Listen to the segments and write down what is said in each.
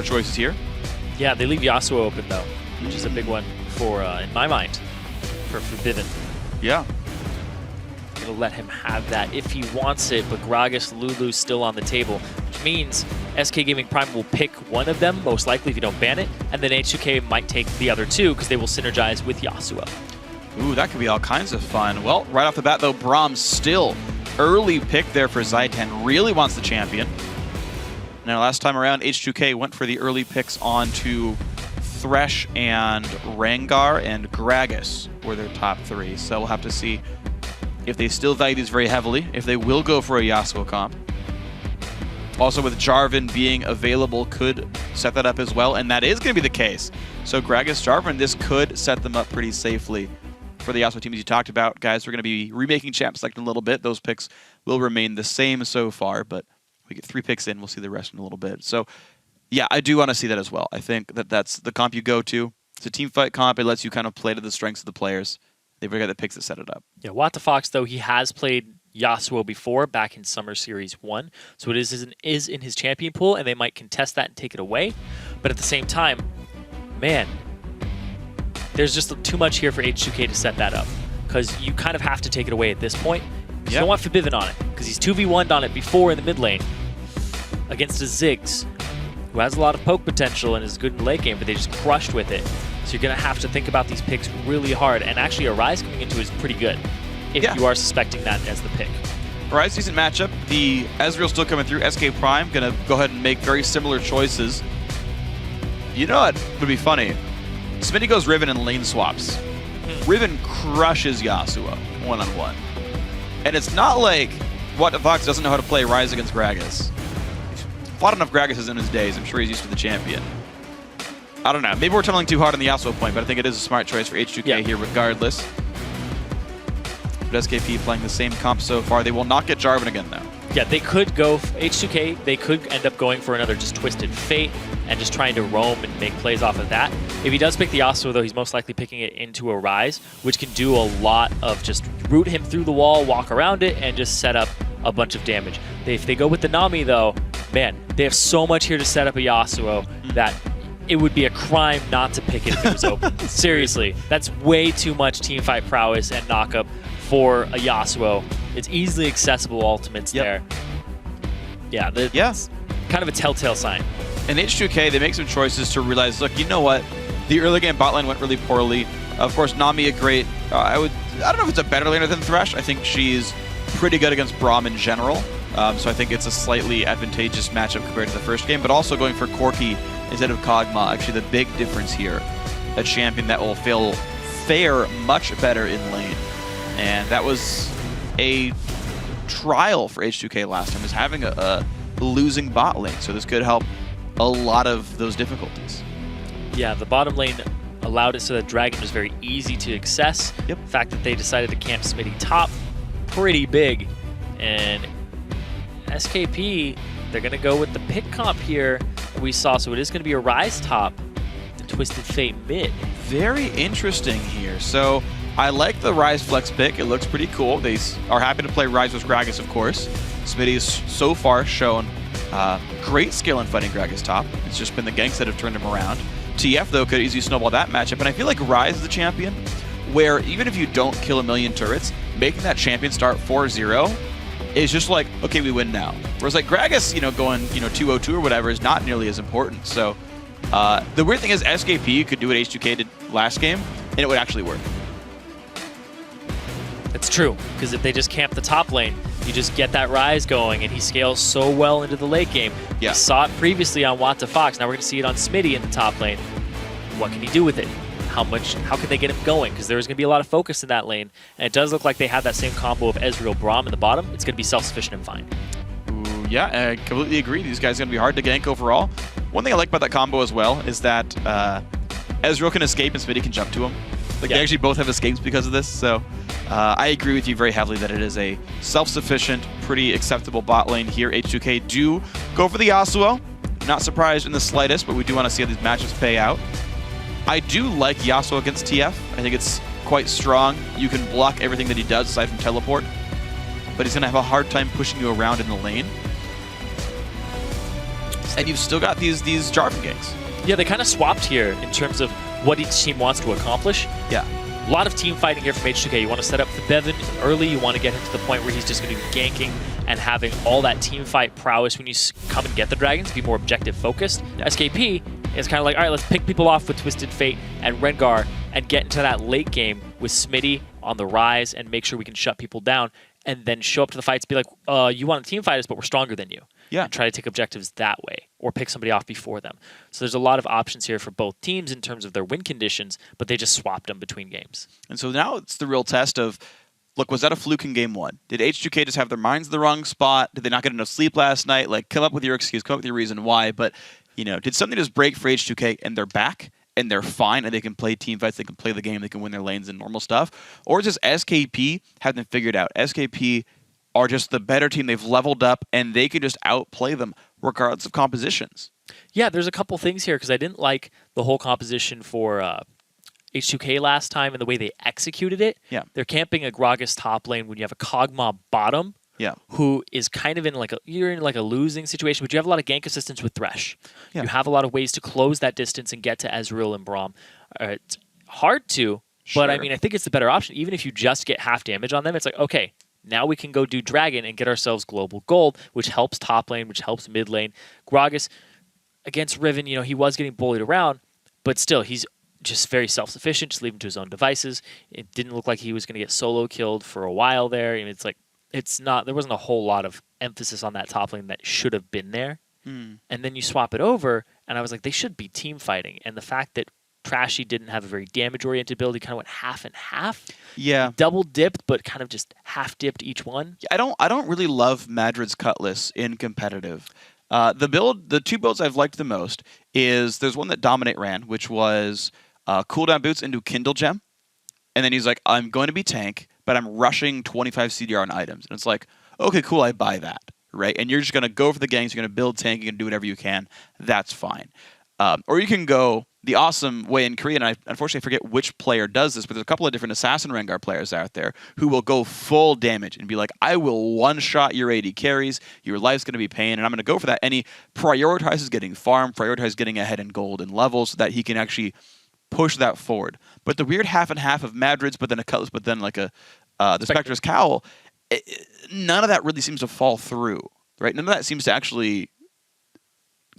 choices here. Yeah, they leave Yasuo open though, which is a big one for, in my mind, for Bivin. Yeah. Gonna let him have that if he wants it, but Gragas, Lulu's still on the table, which means SK Gaming Prime will pick one of them, most likely if you don't ban it, and then H2k might take the other two because they will synergize with Yasuo. Ooh, that could be all kinds of fun. Well, right off the bat though, Braum still early pick there for Zaitan, really wants the champion. Now last time around, H2k went for the early picks onto Thresh and Rengar, and Gragas were their top three. So we'll have to see if they still value these very heavily, if they will go for a Yasuo comp. Also with Jarvan being available could set that up as well, and that is going to be the case. So Gragas, Jarvan, this could set them up pretty safely for the Yasuo team as you talked about. Guys, we're going to be remaking Champ Select in a little bit. Those picks will remain the same so far, but we get 3 picks in, we'll see the rest in a little bit. So yeah, I do want to see that as well. I think that that's the comp you go to. It's a team fight comp. It lets you kind of play to the strengths of the players. They've got the picks that set it up. Yeah, WTF, though, he has played Yasuo before back in Summer Series 1, so it is in his champion pool, and they might contest that and take it away. But at the same time, man, there's just too much here for H2k to set that up, because you kind of have to take it away at this point. You don't want Bivin on it, because he's 2v1'd on it before in the mid lane against a Ziggs, who has a lot of poke potential and is good in the late game, but they just crushed with it. So you're going to have to think about these picks really hard, and actually a Rise coming into it is pretty good if you are suspecting that as the pick. Rise, decent matchup. The Ezreal still coming through. SK Prime going to go ahead and make very similar choices. You know what would be funny? Smitty goes Riven and lane swaps. Riven crushes Yasuo one-on-one. And it's not like WTF doesn't know how to play Rise against Gragas. Fought enough Gragases in his days. I'm sure he's used to the champion. I don't know. Maybe we're tunneling too hard on the Yasuo point, but I think it is a smart choice for H2k here regardless. But SKP playing the same comp so far. They will not get Jarvan again, though. Yeah, they could go, H2k, they could end up going for another just Twisted Fate and just trying to roam and make plays off of that. If he does pick the Yasuo, though, he's most likely picking it into a Rise, which can do a lot of just root him through the wall, walk around it, and just set up a bunch of damage. If they go with the Nami, though, man, they have so much here to set up a Yasuo that it would be a crime not to pick it if it was open. Seriously, that's way too much teamfight prowess and knockup for a Yasuo. It's easily accessible ultimates there. Yeah, that's kind of a telltale sign. And H2k, they make some choices to realize, look, you know what? The early game bot lane went really poorly. Of course, Nami a great, I don't know if it's a better laner than Thresh. I think she's pretty good against Braum in general. So I think it's a slightly advantageous matchup compared to the first game, but also going for Corki instead of Kog'Maw. Actually, the big difference here, a champion that will fare much better in lane. And that was a trial for H2k last time, is having a losing bot lane. So this could help a lot of those difficulties. Yeah, the bottom lane allowed it so that Dragon was very easy to access. The fact that they decided to camp Smitty top, pretty big. And SKP, they're going to go with the pick comp here that we saw. So it is going to be a Rise top, the Twisted Fate mid. Very interesting here. So I like the Rise flex pick. It looks pretty cool. They are happy to play Rise with Gragas, of course. Smitty's so far shown great skill in fighting Gragas top. It's just been the ganks that have turned him around. TF, though, could easily snowball that matchup. And I feel like Rise is the champion where even if you don't kill a million turrets, making that champion start 4-0 is just like, okay, we win now. Whereas like Gragas, going 2-0-2 or whatever is not nearly as important. So the weird thing is SKP could do what H2k did last game, and it would actually work. It's true, because if they just camp the top lane, you just get that Rise going, and he scales so well into the late game. We saw it previously on WTF. Now we're going to see it on Smitty in the top lane. What can he do with it? How can they get him going? Because there's going to be a lot of focus in that lane, and it does look like they have that same combo of Ezreal Braum in the bottom. It's going to be self-sufficient and fine. Ooh, yeah, I completely agree. These guys are going to be hard to gank overall. One thing I like about that combo as well is that Ezreal can escape and Smitty can jump to him. Like they actually both have escapes because of this, so I agree with you very heavily that it is a self-sufficient, pretty acceptable bot lane here. H2k do go for the Yasuo. Not surprised in the slightest, but we do want to see how these matchups pay out. I do like Yasuo against TF. I think it's quite strong. You can block everything that he does aside from teleport, but he's going to have a hard time pushing you around in the lane. And you've still got these Jarvan ganks. Yeah, they kind of swapped here in terms of what each team wants to accomplish. Yeah. A lot of team fighting here from H2k. You want to set up for Bevan early. You want to get him to the point where he's just going to be ganking and having all that team fight prowess when you come and get the dragons, be more objective focused. Yeah. SKP is kind of like, all right, let's pick people off with Twisted Fate and Rengar and get into that late game with Smitty on the rise and make sure we can shut people down and then show up to the fights and be like, you want to team fight us, but we're stronger than you. Yeah. And try to take objectives that way or pick somebody off before them. So there's a lot of options here for both teams in terms of their win conditions, but they just swapped them between games. And so now it's the real test of, look, was that a fluke in game one? Did H2k just have their minds in the wrong spot? Did they not get enough sleep last night? Like, come up with your excuse, come up with your reason why. But, you know, did something just break for H2k and they're back and they're fine and they can play team fights, they can play the game, they can win their lanes and normal stuff? Or just SKP have them figured out? SKP are just the better team. They've leveled up and they can just outplay them regardless of compositions. Yeah, there's a couple things here because I didn't like the whole composition for H2k last time and the way they executed it. Yeah. They're camping a Gragas top lane when you have a Kog'Maw bottom. Yeah. Who is kind of in like you're in like a losing situation, but you have a lot of gank assistance with Thresh. Yeah. You have a lot of ways to close that distance and get to Ezreal and Braum. It's hard to, but I mean, I think it's the better option. Even if you just get half damage on them, it's like, okay, now we can go do Dragon and get ourselves global gold, which helps top lane, which helps mid lane. Gragas against Riven, you know, he was getting bullied around, but still, he's just very self-sufficient, just leave him to his own devices. It didn't look like he was going to get solo killed for a while there. And it's like, there wasn't a whole lot of emphasis on that top lane that should have been there. And then you swap it over, and I was like, they should be team fighting. And the fact that Trashy didn't have a very damage-oriented build, he kind of went half and half. Yeah. He double-dipped, but kind of just half-dipped each one. Yeah, I don't really love Madrid's Cutlass in competitive. The two builds I've liked the most is there's one that Dominate ran, which was cooldown boots into Kindle Gem. And then he's like, I'm going to be tank, but I'm rushing 25 CDR on items. And it's like, okay, cool, I buy that, right? And you're just going to go for the ganks, you're going to build tank, you're going to do whatever you can. That's fine. Or you can go the awesome way in Korea, and I unfortunately forget which player does this, but there's a couple of different Assassin Rengar players out there who will go full damage and be like, I will one-shot your AD carries, your life's going to be pain, and I'm going to go for that. And he prioritizes getting farm, prioritizes getting ahead in gold and levels so that he can actually push that forward. But the weird half and half of Madrid's, but then a Cutlass, but then like the Spectre's Cowl, none of that really seems to fall through, right? None of that seems to actually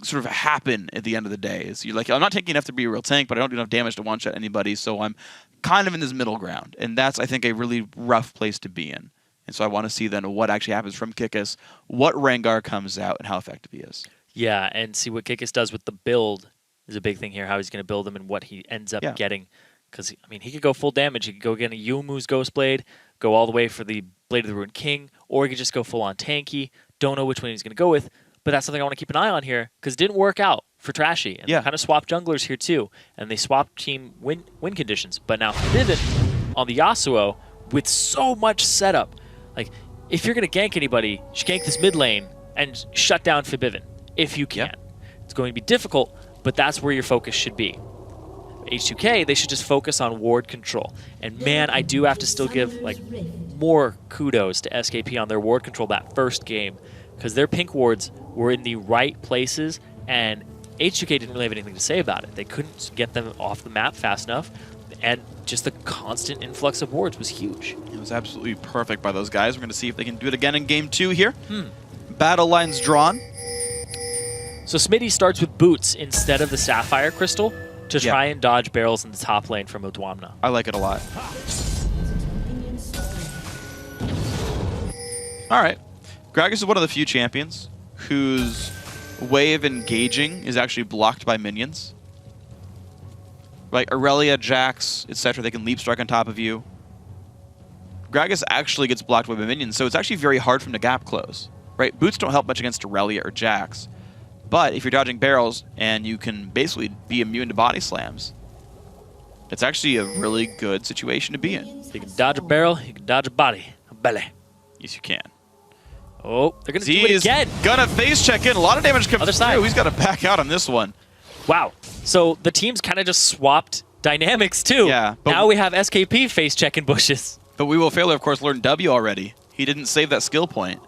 sort of happen at the end of the day. Is you're like, I'm not taking enough to be a real tank, but I don't do enough damage to one-shot anybody, so I'm kind of in this middle ground. And that's, I think, a really rough place to be in. And so I want to see then what actually happens from Kikis, what Rengar comes out, and how effective he is. Yeah, and see what Kikis does with the build is a big thing here, how he's going to build them and what he ends up getting. Because, I mean, he could go full damage. He could go get a Yumu's Ghost Blade, go all the way for the Blade of the Ruined King, or he could just go full-on tanky. Don't know which one he's going to go with. But that's something I want to keep an eye on here because it didn't work out for Trashy. And they kind of swapped junglers here too. And they swapped team win conditions. But now Vivid on the Yasuo with so much setup. Like, if you're going to gank anybody, you should gank this mid lane and shut down Fibivin if you can. It's going to be difficult, but that's where your focus should be. H2k, they should just focus on ward control. And man, I do have to still give like more kudos to SKP on their ward control that first game. Because their pink wards were in the right places, and H2k didn't really have anything to say about it. They couldn't get them off the map fast enough, and just the constant influx of wards was huge. It was absolutely perfect by those guys. We're going to see if they can do it again in Game 2 here. Battle lines drawn. So Smitty starts with boots instead of the Sapphire Crystal to try and dodge barrels in the top lane from Udwamna. I like it a lot. All right. Gragas is one of the few champions whose way of engaging is actually blocked by minions. Like Aurelia, Jax, etc., they can leap strike on top of you. Gragas actually gets blocked by minions, so it's actually very hard for him to gap close. Right? Boots don't help much against Aurelia or Jax, but if you're dodging barrels and you can basically be immune to body slams, it's actually a really good situation to be in. You can dodge a barrel, you can dodge a body. A belly. Yes, you can. Oh, they're going to do it again. Gonna face check in. A lot of damage comes Other side. through. He's got to back out on this one. Wow. So the teams kind of just swapped dynamics too. Yeah. Now we have SKP face checking bushes. But we will fail, of course, learn W already. He didn't save that skill point.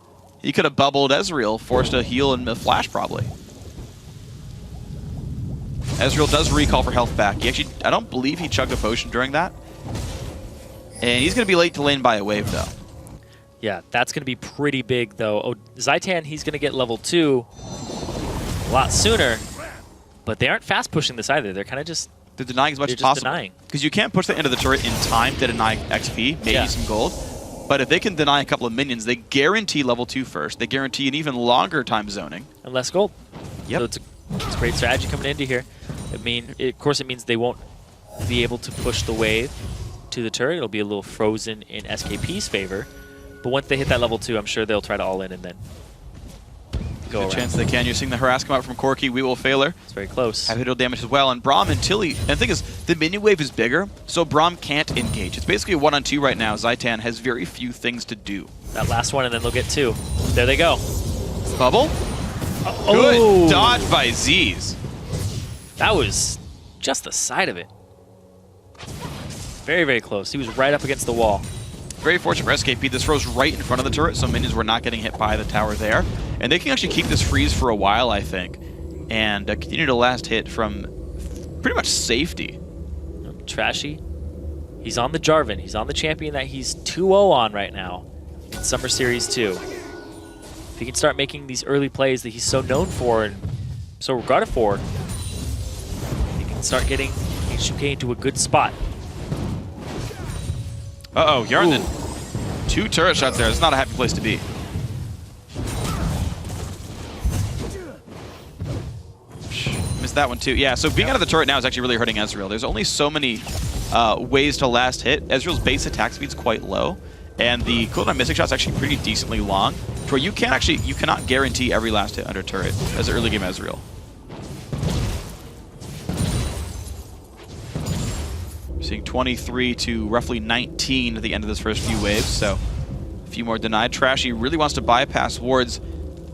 He could have bubbled Ezreal, forced a heal and a flash probably. Ezreal does recall for health back. He actually, I don't believe he chugged a potion during that. And he's going to be late to lane by a wave, though. Yeah, that's going to be pretty big, though. Oh, Zaitan, he's going to get level 2 a lot sooner. But they aren't fast pushing this either. They're kind of just... They're denying as much as just possible. denying. Because you can't push the end of the turret in time to deny XP, maybe some gold. But if they can deny a couple of minions, they guarantee level 2 first. They guarantee an even longer time zoning. And less gold. Yep. So it's a great strategy coming into here. Of course, it means they won't be able to push the wave to the turret. It'll be a little frozen in SKP's favor. But once they hit that level 2, I'm sure they'll try to all in and then go around. Good chance they can. You're seeing the harass come out from Corki. We will fail her. It's very close. Have hit damage as well. And Braum and Tilly. And the thing is, the minion wave is bigger, so Braum can't engage. It's basically a 1-on-2 right now. Zaitan has very few things to do. That last one, and then they'll get 2. There they go. Bubble? Good dodge by Z's. That was just the side of it. Very, very close. He was right up against the wall. Very fortunate for SKP. This throws right in front of the turret, so minions were not getting hit by the tower there. And they can actually keep this freeze for a while, I think, and continue to last hit from pretty much safety. Trashy. He's on the Jarvan. He's on the champion that he's 2-0 on right now in Summer Series 2. If he can start making these early plays that he's so known for and so regarded for, he can start getting H2k into a good spot. Uh-oh, Yarnden. 2 turret shots there. It's not a happy place to be. Missed that one too. Yeah, so being out of the turret now is actually really hurting Ezreal. There's only so many ways to last hit. Ezreal's base attack speed's quite low, and the cooldown missing shot's actually pretty decently long, to where you cannot guarantee every last hit under turret as an early game Ezreal. Seeing 23 to roughly 19 at the end of this first few waves, so a few more denied. Trashy really wants to bypass wards,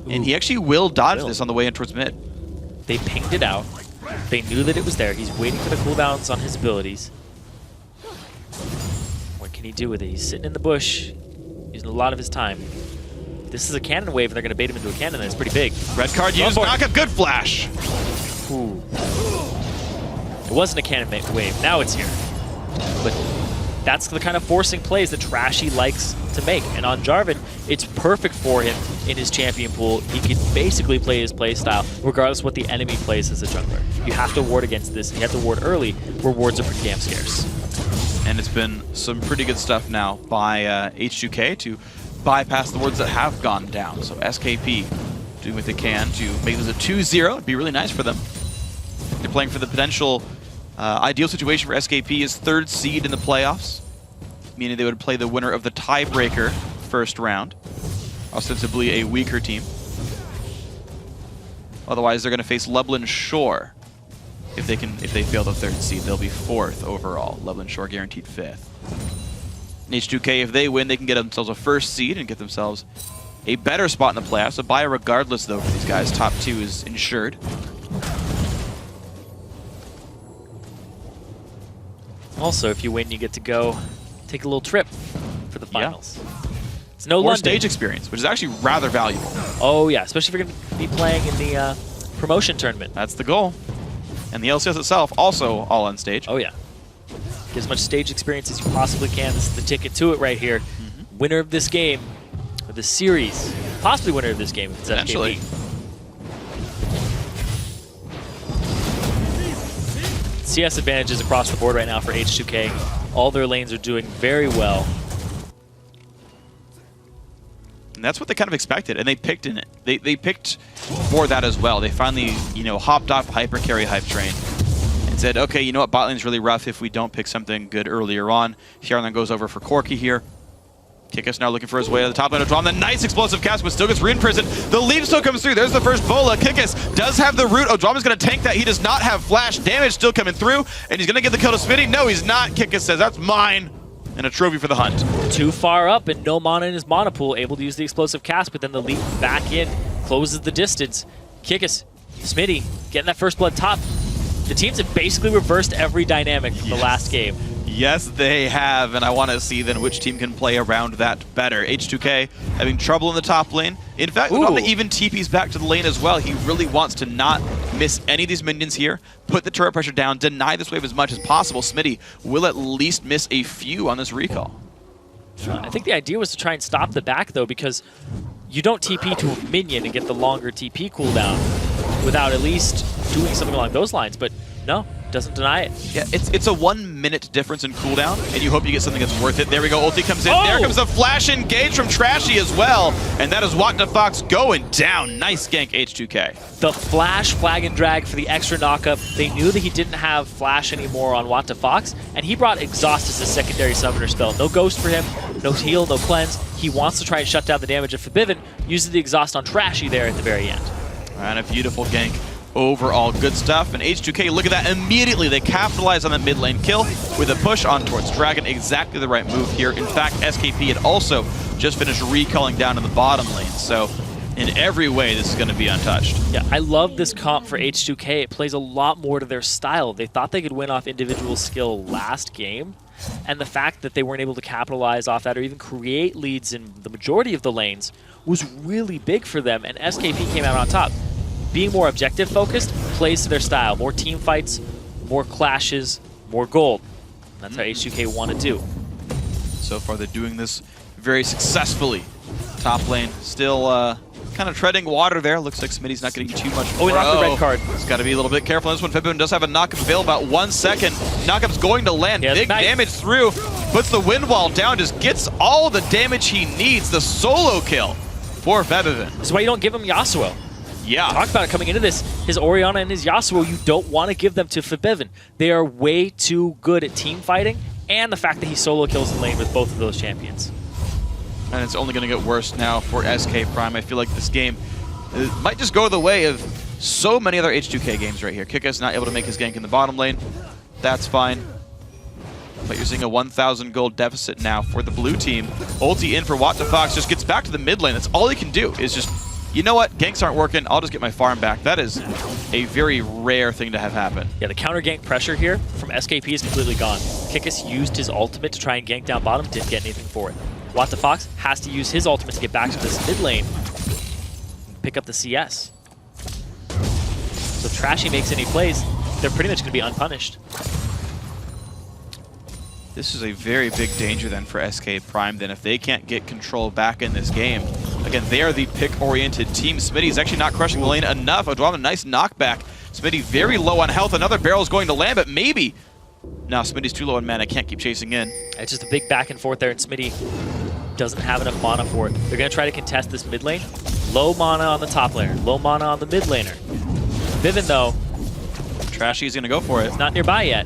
and he actually will dodge this on the way in towards mid. They pinged it out. They knew that it was there. He's waiting for the cooldowns on his abilities. What can he do with it? He's sitting in the bush, using a lot of his time. This is a cannon wave, and they're going to bait him into a cannon that's pretty big. Red card used, knock up, good flash! Ooh. It wasn't a cannon wave, now it's here. But that's the kind of forcing plays that Trashy likes to make. And on Jarvan, it's perfect for him in his champion pool. He can basically play his play style regardless of what the enemy plays as a jungler. You have to ward against this. You have to ward early, where wards are pretty damn scarce. And it's been some pretty good stuff now by H2k to bypass the wards that have gone down. So SKP doing what they can to make this a 2-0. It'd be really nice for them. They're playing for the potential ideal situation for SKP is 3rd seed in the playoffs, meaning they would play the winner of the tiebreaker first round, ostensibly a weaker team. Otherwise, they're going to face Lublin Shore. If they fail the 3rd seed, they'll be 4th overall. Lublin Shore guaranteed 5th. And H2k, if they win, they can get themselves a 1st seed and get themselves a better spot in the playoffs. A bye regardless, though, for these guys. Top 2 is ensured. Also, if you win, you get to go take a little trip for the finals. Yeah. It's no More London. Stage experience, which is actually rather valuable. Oh yeah, especially if you're going to be playing in the promotion tournament. That's the goal. And the LCS itself, also all on stage. Oh yeah. Get as much stage experience as you possibly can. This is the ticket to it right here. Winner of this game, or the series, possibly winner of this game if it's Potentially. SKP. CS advantages across the board right now for H2k. All their lanes are doing very well. And that's what they kind of expected, and they picked in it. They picked for that as well. They finally, hopped off the hyper carry hype train and said, okay, you know what, bot lane's really rough if we don't pick something good earlier on. Yarnden goes over for Corki here. Kickus now looking for his way to the top lane of Drum. The nice explosive cast, but still gets re-imprisoned. The leap still comes through. There's the first bola. Kickus does have the root. Odrom's going to tank that. He does not have flash. Damage still coming through, and he's going to get the kill to Smitty. No, he's not. Kickus says, that's mine. And a trophy for the hunt. Too far up and no mana in his mana pool. Able to use the explosive cast, but then the leap back in. Closes the distance. Kickus, Smitty, getting that first blood top. The teams have basically reversed every dynamic from the last game. Yes, they have, and I want to see then which team can play around that better. H2k having trouble in the top lane. In fact, Domna even TP's back to the lane as well. He really wants to not miss any of these minions here, put the turret pressure down, deny this wave as much as possible. Smitty will at least miss a few on this recall. I think the idea was to try and stop the back, though, because you don't TP to a minion and get the longer TP cooldown without at least doing something along those lines, but no. Doesn't deny it. Yeah, it's a 1 minute difference in cooldown, and you hope you get something that's worth it. There we go, ulti comes in. Oh! There comes the flash engage from Trashy as well, and that is WhatTheFox going down. Nice gank, H2k. The flash, flag, and drag for the extra knockup. They knew that he didn't have flash anymore on WhatTheFox, and he brought Exhaust as a secondary summoner spell. No ghost for him, no heal, no cleanse. He wants to try and shut down the damage of Forbidden, using the Exhaust on Trashy there at the very end. And a beautiful gank. Overall good stuff, and H2k, look at that, immediately they capitalize on that mid lane kill with a push on towards Dragon. Exactly the right move here. In fact, SKP had also just finished recalling down in the bottom lane, so in every way this is going to be untouched. Yeah, I love this comp for H2k. It plays a lot more to their style. They thought they could win off individual skill last game, and the fact that they weren't able to capitalize off that or even create leads in the majority of the lanes was really big for them, and SKP came out on top. Being more objective focused plays to their style. More team fights, more clashes, more gold. That's how H2k want to do. So far they're doing this very successfully. Top lane still kind of treading water there. Looks like Smitty's not getting too much. Oh, he locked the red card. He's got to be a little bit careful on this one. Forbidden does have a knockup avail, about 1 second. Knockup's going to land. Big damage through. Puts the wind wall down, just gets all the damage he needs. The solo kill for Forbidden. This is why you don't give him Yasuo. Yeah. Talk about it coming into this. His Orianna and his Yasuo, you don't want to give them to Forbidden. They are way too good at team fighting, and the fact that he solo kills the lane with both of those champions. And it's only going to get worse now for SK Prime. I feel like this game might just go the way of so many other H2k games right here. Kika's not able to make his gank in the bottom lane. That's fine. But you're seeing a 1,000 gold deficit now for the blue team. Ulti in for WhatTheFox, just gets back to the mid lane. That's all he can do is just, you know what, ganks aren't working, I'll just get my farm back. That is a very rare thing to have happen. Yeah, the counter gank pressure here from SKP is completely gone. Kikis used his ultimate to try and gank down bottom, didn't get anything for it. WhatTheFox has to use his ultimate to get back to this mid lane, pick up the CS. So if Trashy makes any plays, they're pretty much going to be unpunished. This is a very big danger then for SK Prime then if they can't get control back in this game. Again, they are the pick-oriented team. Smitty's actually not crushing the lane enough. Odwam, a nice knockback. Smitty very low on health. Another barrel is going to land, but maybe. No, Smitty's too low on mana. Can't keep chasing in. It's just a big back and forth there, and Smitty doesn't have enough mana for it. They're going to try to contest this mid lane. Low mana on the top laner, low mana on the mid laner. Vivin, though, Trashy's going to go for it. It's not nearby yet.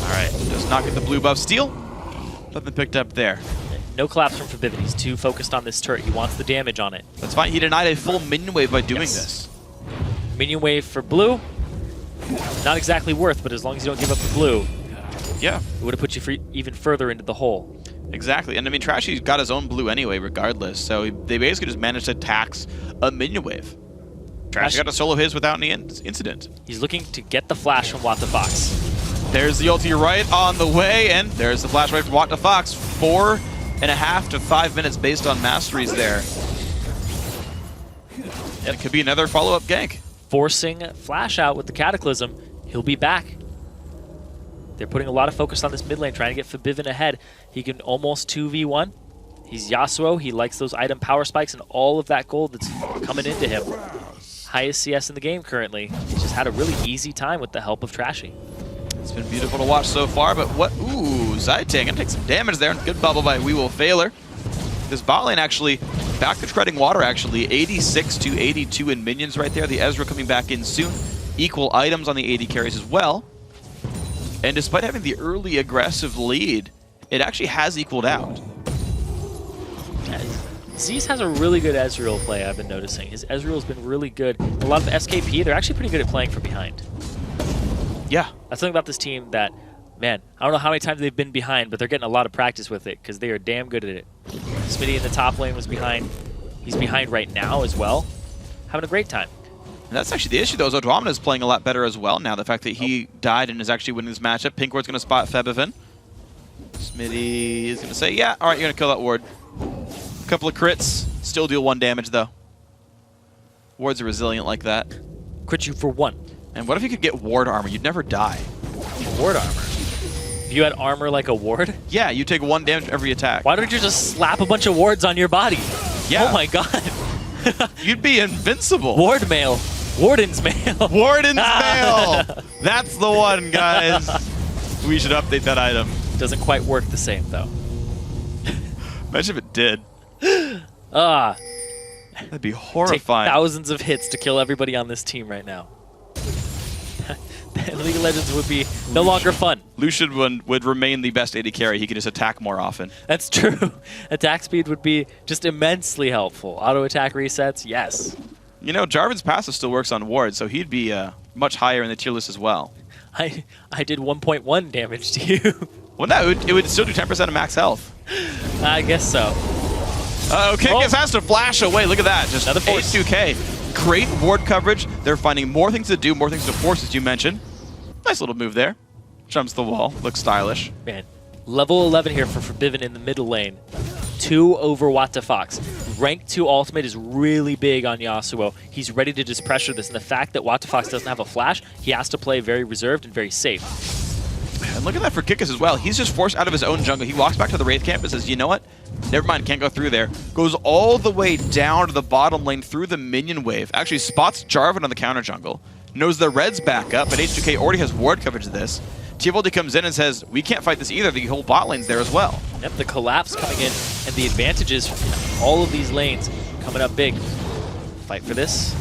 All right, does not get the blue buff steal. Nothing picked up there. No collapse from Forbidden. He's too focused on this turret. He wants the damage on it. That's fine. He denied a full minion wave by doing this. Minion wave for blue. Not exactly worth, but as long as you don't give up the blue, yeah, it would have put you even further into the hole. Exactly. And I mean, Trashy's got his own blue anyway, regardless. So they basically just managed to tax a minion wave. Trashy got to solo his without any incident. He's looking to get the flash from WhatTheFox. There's the ulti right on the way, and there's the flash right from WhatTheFox. 4.5 to 5 minutes based on masteries there. It could be another follow-up gank. Forcing Flash out with the Cataclysm. He'll be back. They're putting a lot of focus on this mid lane, trying to get Forbidden ahead. He can almost 2v1. He's Yasuo. He likes those item power spikes and all of that gold that's coming into him. Highest CS in the game currently. He's just had a really easy time with the help of Trashy. It's been beautiful to watch so far, but what? Ooh, Zaitan gonna take some damage there. Good bubble by We Will Failure. This bot lane actually back to treading water, actually. 86 to 82 in minions right there. The Ezreal coming back in soon. Equal items on the AD carries as well. And despite having the early aggressive lead, it actually has equaled out. Z's has a really good Ezreal play, I've been noticing. His Ezreal's been really good. A lot of SKP, they're actually pretty good at playing from behind. Yeah. That's something about this team that, man, I don't know how many times they've been behind, but they're getting a lot of practice with it because they are damn good at it. Smitty in the top lane was behind. He's behind right now as well. Having a great time. And that's actually the issue, though, is Odwamna is playing a lot better as well now. The fact that he died and is actually winning this matchup. Pinkward's going to spot Febiven. Smitty is going to say, yeah, all right, you're going to kill that ward. A couple of crits, still deal 1 damage, though. Wards are resilient like that. Crit you for 1. And what if you could get ward armor? You'd never die. Ward armor? If you had armor like a ward? Yeah, you take 1 damage every attack. Why don't you just slap a bunch of wards on your body? Yeah. Oh my god. You'd be invincible. Ward mail. Warden's mail. Warden's mail. That's the one, guys. We should update that item. Doesn't quite work the same, though. Imagine if it did. That'd be Take horrifying. thousands of hits to kill everybody on this team right now. League of Legends would be no longer fun. Lucian would remain the best AD carry. He could just attack more often. That's true. Attack speed would be just immensely helpful. Auto attack resets, yes. You know, Jarvan's passive still works on wards, so he'd be much higher in the tier list as well. I did 1.1 damage to you. Well, no, it would still do 10% of max health. I guess so. Kikis has to flash away. Look at that. Just another force. H2k. Great ward coverage. They're finding more things to do, more things to force, as you mentioned. Nice little move there. Jumps the wall. Looks stylish. Man, level 11 here for Forbidden in the middle lane. 2 over Watafox. Rank 2 ultimate is really big on Yasuo. He's ready to just pressure this, and the fact that Watafox doesn't have a flash, he has to play very reserved and very safe. And look at that for Kikis as well. He's just forced out of his own jungle. He walks back to the Wraith camp and says, you know what? Never mind, can't go through there. Goes all the way down to the bottom lane through the minion wave. Actually spots Jarvan on the counter jungle. Knows the red's back up, but H2k already has ward coverage of this. Teamfight comes in and says, we can't fight this either. The whole bot lane's there as well. Yep, the collapse coming in, and the advantages in all of these lanes coming up big. Fight for this.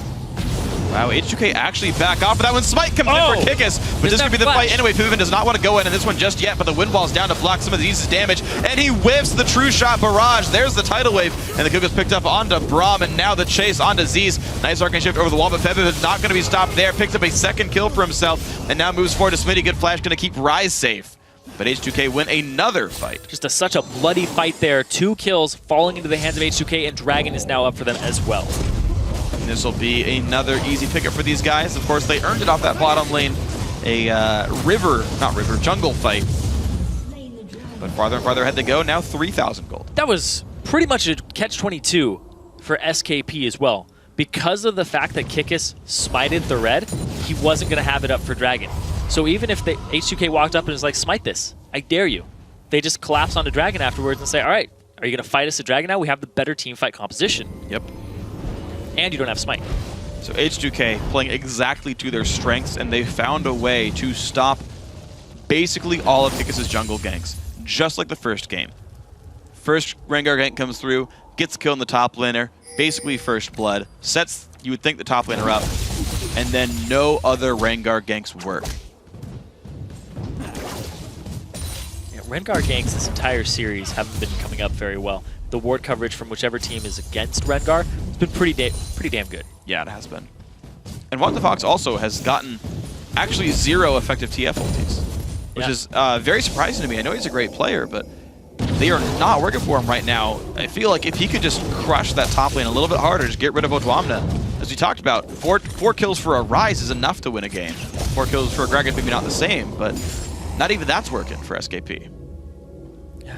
Wow, H2k actually back off, but that one Smite comes in for Kikis. But this could be the fight anyway. Piven does not want to go in this one just yet, but the wind wall's down to block some of the easiest damage, and he whiffs the true shot barrage. There's the tidal wave, and the Kikis picked up onto Braum, and now the chase onto Z's. Nice arcane shift over the wall, but Piven is not going to be stopped there. Picks up a second kill for himself, and now moves forward to Smitty. Good flash, going to keep Rise safe. But H2k win another fight. Just such a bloody fight there. 2 kills falling into the hands of H2k, and Dragon is now up for them as well. This will be another easy pickup for these guys. Of course, they earned it off that bottom lane. A jungle fight. But farther and farther ahead they go. Now 3,000 gold. That was pretty much a catch-22 for SKP as well. Because of the fact that Kikis smited the red, he wasn't going to have it up for Dragon. So even if the H2k walked up and was like, smite this, I dare you. They just collapse onto Dragon afterwards and say, all right, are you going to fight us at Dragon now? We have the better team fight composition. Yep. And you don't have smite. So H2k playing exactly to their strengths, and they found a way to stop basically all of Kikis' jungle ganks, just like the first game. First Rengar gank comes through, gets killed in the top laner, basically first blood, sets, you would think, the top laner up, and then no other Rengar ganks work. Yeah, Rengar ganks this entire series haven't been coming up very well. The ward coverage from whichever team is against Rengar has been pretty damn good. Yeah, it has been. And Watafox also has gotten actually 0 effective TF ultis, which is very surprising to me. I know he's a great player, but they are not working for him right now. I feel like if he could just crush that top lane a little bit harder, just get rid of Odwamna. As we talked about, four kills for a Rise is enough to win a game. 4 kills for a Gragas, maybe not the same, but not even that's working for SKP.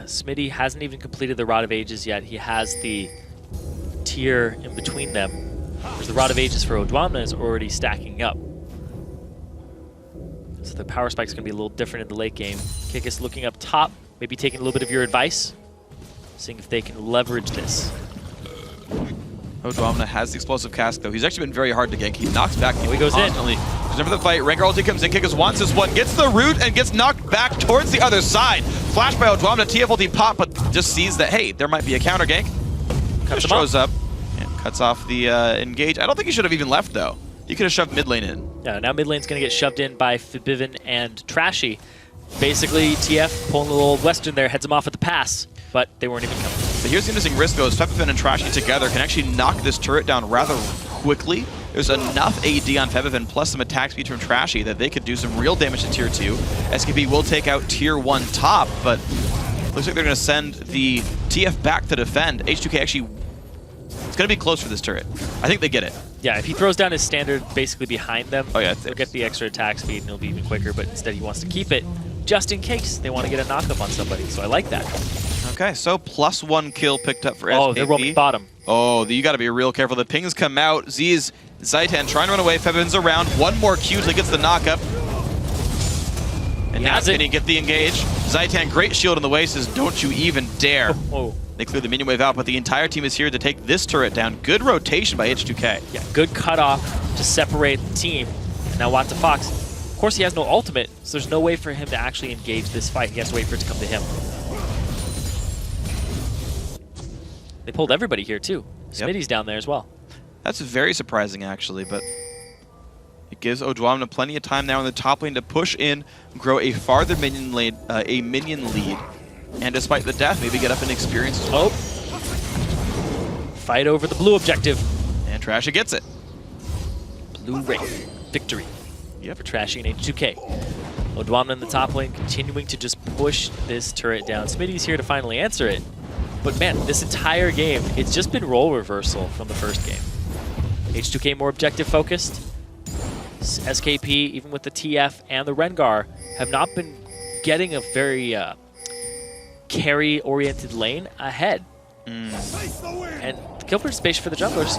Smitty hasn't even completed the Rod of Ages yet. He has the tier in between them. Whereas the Rod of Ages for Odwamna is already stacking up. So the power spike is going to be a little different in the late game. Kikis looking up top, maybe taking a little bit of your advice, seeing if they can leverage this. Odwamna has the explosive cask, though. He's actually been very hard to gank. He knocks back he goes constantly. Remember the fight. Rengar ulti comes in. Kikis wants this one. Gets the root and gets knocked back towards the other side. Flash by Odwamna. TF ulti pop, but just sees that, hey, there might be a counter gank. Just shows up and cuts off the engage. I don't think he should have even left, though. He could have shoved mid lane in. Yeah, now mid lane's going to get shoved in by Forbidden and Trashy. Basically, TF pulling a little Western there, heads him off at the pass, but they weren't even coming. But here's the interesting risk, though, is Febiven and Trashy together can actually knock this turret down rather quickly. There's enough AD on Febiven plus some attack speed from Trashy that they could do some real damage to Tier 2. SKP will take out Tier 1 top, but looks like they're going to send the TF back to defend. H2k actually, it's going going to be close for this turret. I think they get it. Yeah, if he throws down his standard basically behind them, oh, yeah, he'll get the extra attack speed and he'll be even quicker, but instead he wants to keep it just in case they want to get a knockup on somebody, so I like that. Okay, so +1 kill picked up for SKP. Oh, they're roaming bottom. Oh, you got to be real careful. The pings come out. Zaitan trying to run away. Febiven's around. One more Q till he gets the knockup. And now can he get the engage? Zaitan, great shield in the way, says, don't you even dare. Oh. They clear the minion wave out, but the entire team is here to take this turret down. Good rotation by H2k. Yeah, good cutoff to separate the team. And now What the Fox. Of course, he has no ultimate, so there's no way for him to actually engage this fight. He has to wait for it to come to him. They pulled everybody here, too. Smitty's down there as well. That's very surprising, actually, but it gives Odwamna plenty of time now in the top lane to push in, grow a farther minion lead, and despite the death, maybe get up in experience as well. Oh. Fight over the blue objective. And Trashy gets it. Blue Wraith. Victory. Yep. For Trashy and H2k. Odwamna in the top lane continuing to just push this turret down. Smitty's here to finally answer it. But man, this entire game, it's just been role reversal from the first game. H2k more objective focused. SKP, even with the TF and the Rengar, have not been getting a very carry-oriented lane ahead. And the kill participation for the junglers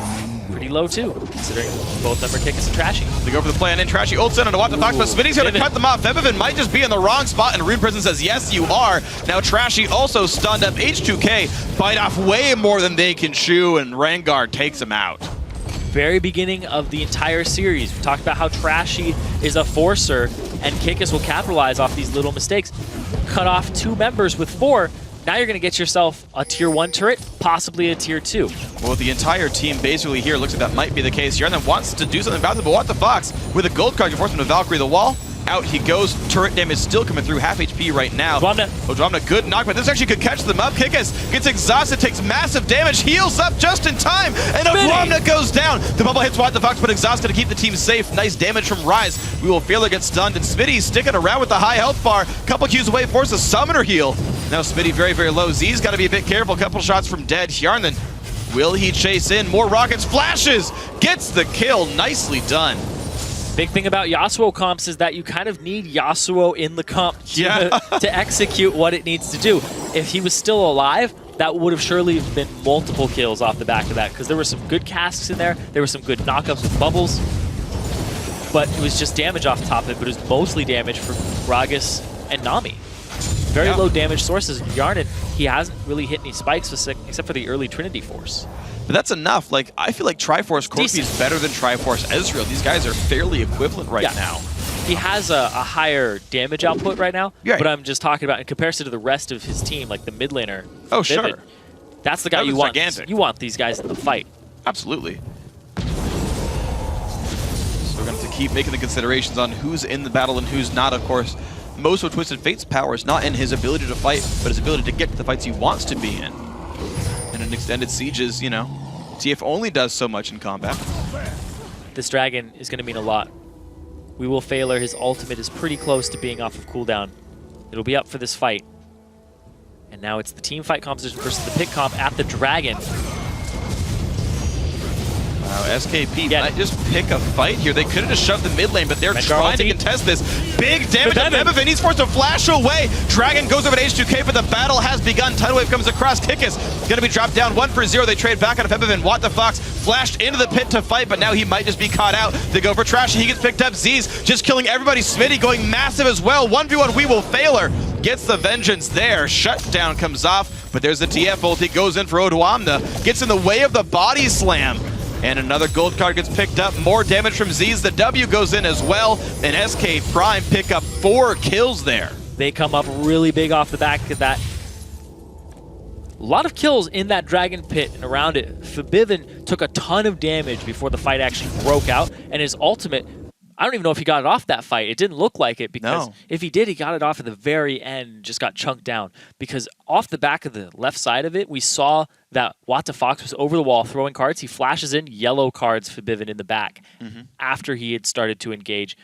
pretty low too, considering both of them are Kickus and Trashy. They go for the plan in. Trashy ults in and What the Fox, but Smitty's going to cut them off. Febiven might just be in the wrong spot, and Rune Prison says, yes, you are. Now Trashy also stunned up. H2k bite off way more than they can chew, and Rengar takes him out. Very beginning of the entire series, we talked about how Trashy is a forcer, and Kickus will capitalize off these little mistakes. Cut off 2 members with 4. Now you're going to get yourself a tier 1 turret, possibly a tier 2. Well, the entire team basically here looks like that might be the case here, and then wants to do something about it, but What the Fox with a gold card, you force him to Valkyrie the wall. Out he goes. Turret damage still coming through. Half HP right now. Odwamna, good knock, but this actually could catch them up. Kickus gets exhausted, takes massive damage, heals up just in time, and Odwamna goes down. The bubble hits What the Fox, but exhausted to keep the team safe. Nice damage from Rise. We will Failer get stunned, and Smitty sticking around with the high health bar. Couple Qs away, forces a summoner heal. Now Smitty very, very low. Z's got to be a bit careful. Couple shots from dead. Hjarnan, will he chase in? More rockets, flashes, gets the kill. Nicely done. Big thing about Yasuo comps is that you kind of need Yasuo in the comp to execute what it needs to do. If he was still alive, that would have surely been multiple kills off the back of that, because there were some good casts in there, there were some good knockups with bubbles, but it was just damage off the top of it, but it was mostly damage from Gragas and Nami. Very low damage sources. Hjarnan, he hasn't really hit any spikes except for the early Trinity Force. But that's enough. Like, I feel like Triforce Corki is better than Triforce Ezreal. These guys are fairly equivalent right now. He has a higher damage output right now, but I'm just talking about in comparison to the rest of his team, like the mid laner. Oh, sure. That's the guy you want. You want these guys in the fight. Absolutely. So we're going to have to keep making the considerations on who's in the battle and who's not, of course. Most of Twisted Fate's power is not in his ability to fight, but his ability to get to the fights he wants to be in. And in extended sieges, you know, TF only does so much in combat. This dragon is going to mean a lot. We will Failer. His ultimate is pretty close to being off of cooldown. It'll be up for this fight. And now it's the team fight composition versus the pick comp at the dragon. Wow, SKP might just pick a fight here. They could have just shoved the mid lane, but they're trying to contest this. Big damage to Febiven. He's forced to flash away. Dragon goes over to H2k, but the battle has begun. Tidal Wave comes across. Kickus going to be dropped down 1-0. They trade back out of Febiven. What the Fox flashed into the pit to fight, but now he might just be caught out. They go for Trashy. He gets picked up. Z's just killing everybody. Smitty going massive as well. 1v1 We will Failer. Gets the vengeance there. Shutdown comes off, but there's the TF ulti. Goes in for Odwamna. Gets in the way of the body slam. And another gold card gets picked up. More damage from Z's. The W goes in as well. And SK Prime pick up 4 kills there. They come up really big off the back of that. A lot of kills in that dragon pit and around it. Febiven took a ton of damage before the fight actually broke out. And his ultimate, I don't even know if he got it off that fight. It didn't look like it, because if he did, he got it off at the very end and just got chunked down. Because off the back of the left side of it, we saw that What the Fox was over the wall throwing cards. He flashes in yellow cards for Febiven in the back after he had started to engage.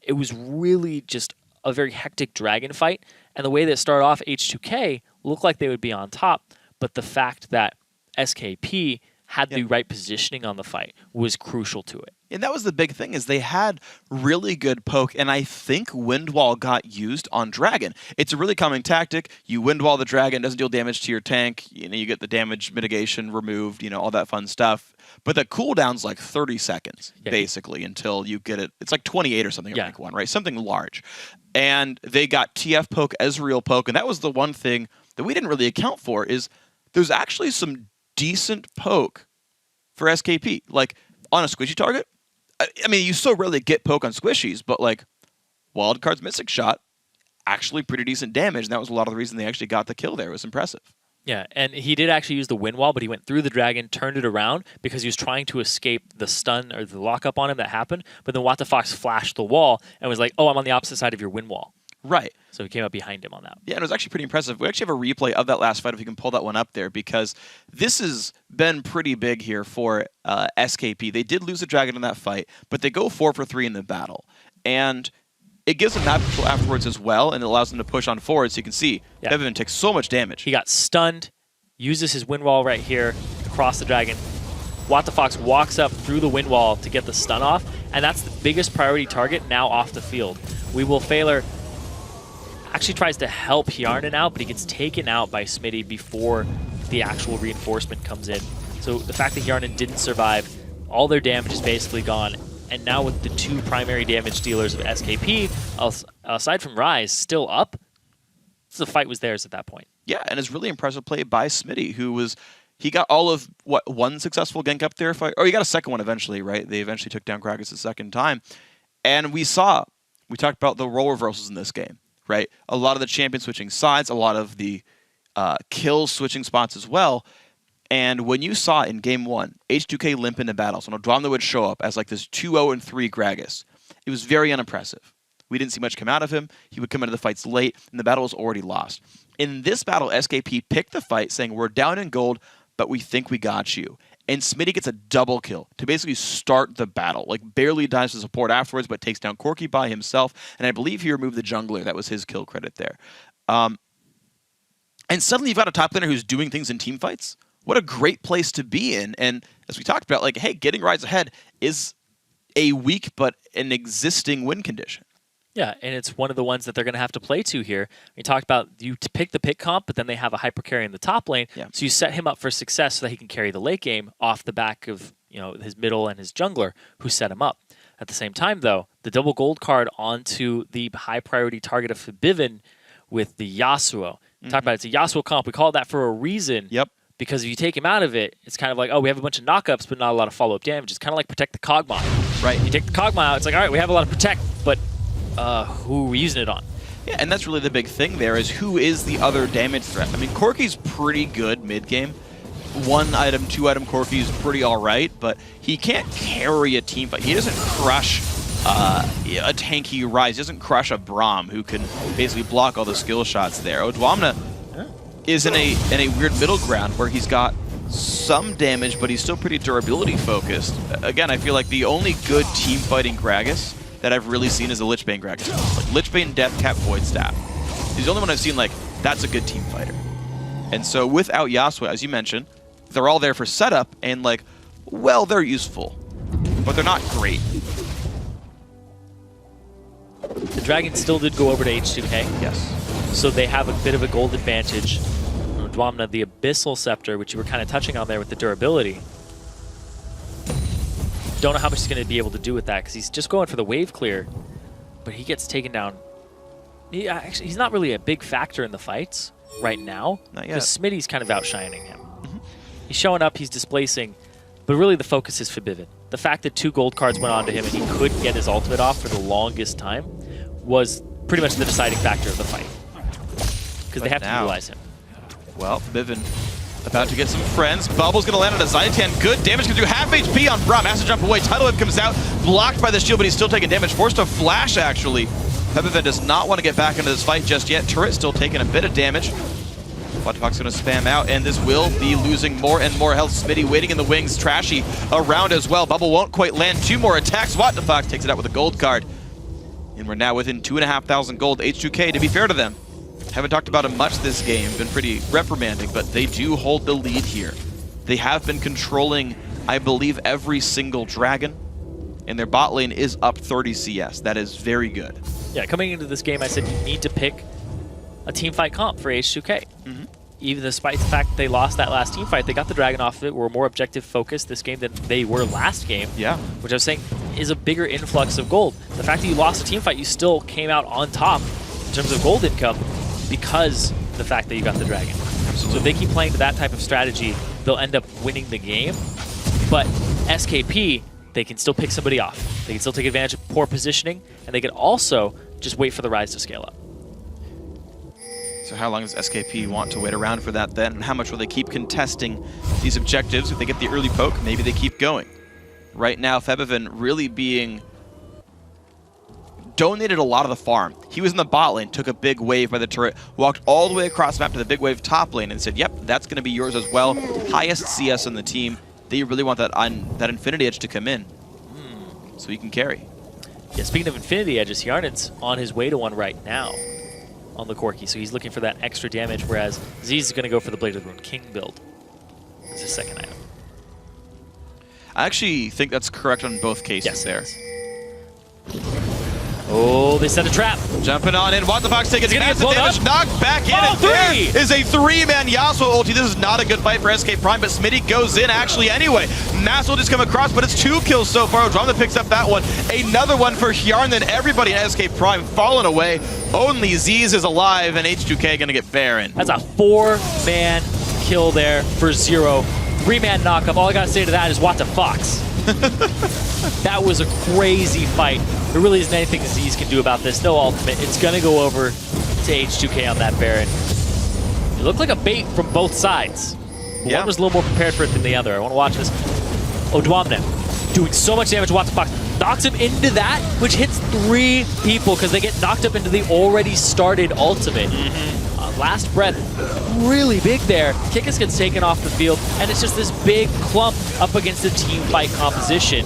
It was really just a very hectic dragon fight. And the way that it started off, H2k looked like they would be on top. But the fact that SKP had the right positioning on the fight was crucial to it. And that was the big thing, is they had really good poke, and I think Wind Wall got used on Dragon. It's a really common tactic. You Wind Wall the Dragon, doesn't deal damage to your tank, you get the damage mitigation removed, all that fun stuff. But the cooldown's like 30 seconds, basically, until you get it. It's like 28 or something in week 1, right? Something large. And they got TF poke, Ezreal poke, and that was the one thing that we didn't really account for, is there's actually some decent poke for SKP. Like, on a squishy target, I mean, you so rarely get poke on squishies, but like Wildcard's Mystic Shot, actually pretty decent damage, and that was a lot of the reason they actually got the kill there. It was impressive. Yeah, and he did actually use the Wind Wall, but he went through the Dragon, turned it around, because he was trying to escape the stun or the lockup on him that happened, but then What the Fox flashed the wall and was like, oh, I'm on the opposite side of your Wind Wall. Right. So he came up behind him on that. Yeah, and it was actually pretty impressive. We actually have a replay of that last fight, if we can pull that one up there, because this has been pretty big here for SKP. They did lose the Dragon in that fight, but they go 4 for 3 in the battle. And it gives them map control afterwards as well, and it allows them to push on forward. So you can see, Bevan takes so much damage. He got stunned, uses his Wind Wall right here across the Dragon. What the Fox walks up through the Wind Wall to get the stun off, and that's the biggest priority target now off the field. We Will Failer actually tries to help Hjarnan out, but he gets taken out by Smitty before the actual reinforcement comes in. So the fact that Hjarnan didn't survive, all their damage is basically gone. And now with the 2 primary damage dealers of SKP, aside from Rise, still up, the fight was theirs at that point. Yeah, and it's really impressive play by Smitty, he got all of, one successful gank up there? He got a second one eventually, right? They eventually took down Gragas a second time. And we talked about the role reversals in this game. Right, a lot of the champions switching sides, a lot of the kills switching spots as well. And when you saw in game 1, H2k limp into battles, when Odwamna would show up as like this 2-0-3 Gragas, it was very unimpressive. We didn't see much come out of him. He would come into the fights late, and the battle was already lost. In this battle, SKP picked the fight, saying, we're down in gold, but we think we got you. And Smitty gets a double kill to basically start the battle. Like, barely dies to support afterwards, but takes down Corki by himself. And I believe he removed the jungler. That was his kill credit there. And suddenly you've got a top laner who's doing things in team fights. What a great place to be in. And as we talked about, like, hey, getting Rise ahead is a weak but an existing win condition. Yeah, and it's one of the ones that they're going to have to play to here. We talked about you pick the pick comp, but then they have a hyper carry in the top lane, so you set him up for success so that he can carry the late game off the back of his middle and his jungler who set him up. At the same time, though, the double gold card onto the high priority target of Fibivin with the Yasuo. Talk about it's a Yasuo comp. We call it that for a reason. Yep. Because if you take him out of it, it's kind of like, oh, we have a bunch of knockups, but not a lot of follow-up damage. It's kind of like Protect the Kog'Maw. Right. You take the Kog'Maw out, it's like, all right, we have a lot of Protect, but who are we using it on? Yeah, and that's really the big thing there, is who is the other damage threat. I mean, Corki's pretty good mid-game. 1 item, 2 item Corki's pretty alright, but he can't carry a team fight. He doesn't crush a tanky Rise. He doesn't crush a Braum who can basically block all the skill shots there. Odwamna is in a weird middle ground where he's got some damage, but he's still pretty durability focused. Again, I feel like the only good team fighting Gragas that I've really seen is a Lichbane Gragas. Like Lichbane, Deathcap, Void Staff. He's the only one I've seen like, that's a good team fighter. And so without Yasuo, as you mentioned, they're all there for setup, and like, well, they're useful, but they're not great. The Dragon still did go over to H2k. Yes. So they have a bit of a gold advantage. Odwamna, the Abyssal Scepter, which you were kind of touching on there with the durability. Don't know how much he's going to be able to do with that, because he's just going for the wave clear, but he gets taken down. He's not really a big factor in the fights right now, because Smitty's kind of outshining him. He's showing up, he's displacing, but really the focus is Fibivin. The fact that 2 gold cards went onto him and he couldn't get his ultimate off for the longest time was pretty much the deciding factor of the fight, because they have to utilize him. Well, Fibivin about to get some friends. Bubble's going to land on a Zaitan. Good damage comes through. Half HP on Braum. Has to jump away. Tidal Wave comes out. Blocked by the shield, but he's still taking damage. Forced to flash, actually. Fibivin does not want to get back into this fight just yet. Turret still taking a bit of damage. Whatfox going to spam out, and this will be losing more and more health. Smitty waiting in the wings. Trashy around as well. Bubble won't quite land. 2 more attacks. Whatfox takes it out with a gold card. And we're now within 2,500 gold. H2k, to be fair to them, haven't talked about him much this game, been pretty reprimanding, but they do hold the lead here. They have been controlling, I believe, every single dragon, and their bot lane is up 30 CS. That is very good. Yeah, coming into this game, I said you need to pick a teamfight comp for H2k. Even despite the fact that they lost that last team fight, they got the dragon off of it, were more objective focused this game than they were last game. Yeah. Which I was saying is a bigger influx of gold. The fact that you lost a team fight, you still came out on top in terms of gold income because the fact that you got the dragon. Absolutely. So if they keep playing to that type of strategy, they'll end up winning the game. But SKP, they can still pick somebody off. They can still take advantage of poor positioning, and they can also just wait for the Rise to scale up. So how long does SKP want to wait around for that then? And how much will they keep contesting these objectives? If they get the early poke, maybe they keep going. Right now, Febiven really being donated a lot of the farm. He was in the bot lane, took a big wave by the turret, walked all the way across the map to the big wave top lane and said, yep, that's going to be yours as well. Highest CS on the team. They really want that Infinity Edge to come in so he can carry. Yeah, speaking of Infinity Edges, Yarnen's on his way to one right now on the Corki, so he's looking for that extra damage, whereas Z's is going to go for the Blade of the Rune King build. It's his second item. I actually think that's correct on both cases there. Oh, they set a trap. Jumping on in. What the Fox taking massive damage. Knocked back in. Oh, and there is a three-man Yasuo ulti. This is not a good fight for SK Prime, but Smitty goes in actually anyway. Mass will just come across, but it's 2 kills so far. Drama picks up that one. Another one for Hjarn. Then everybody in SK Prime falling away. Only Z's is alive, and H2k going to get Baron. That's a 4-man kill there for 0. 3-man knockup. All I got to say to that is what the Fox. That was a crazy fight. There really isn't anything Aziz can do about this. No ultimate. It's going to go over to H2k on that Baron. It looked like a bait from both sides. One was a little more prepared for it than the other. I want to watch this. Odwamne doing so much damage. What the Fox knocks him into that, which hits 3 people because they get knocked up into the already started ultimate. Last breath, really big there. Kikis gets taken off the field, and it's just this big clump up against the team fight composition.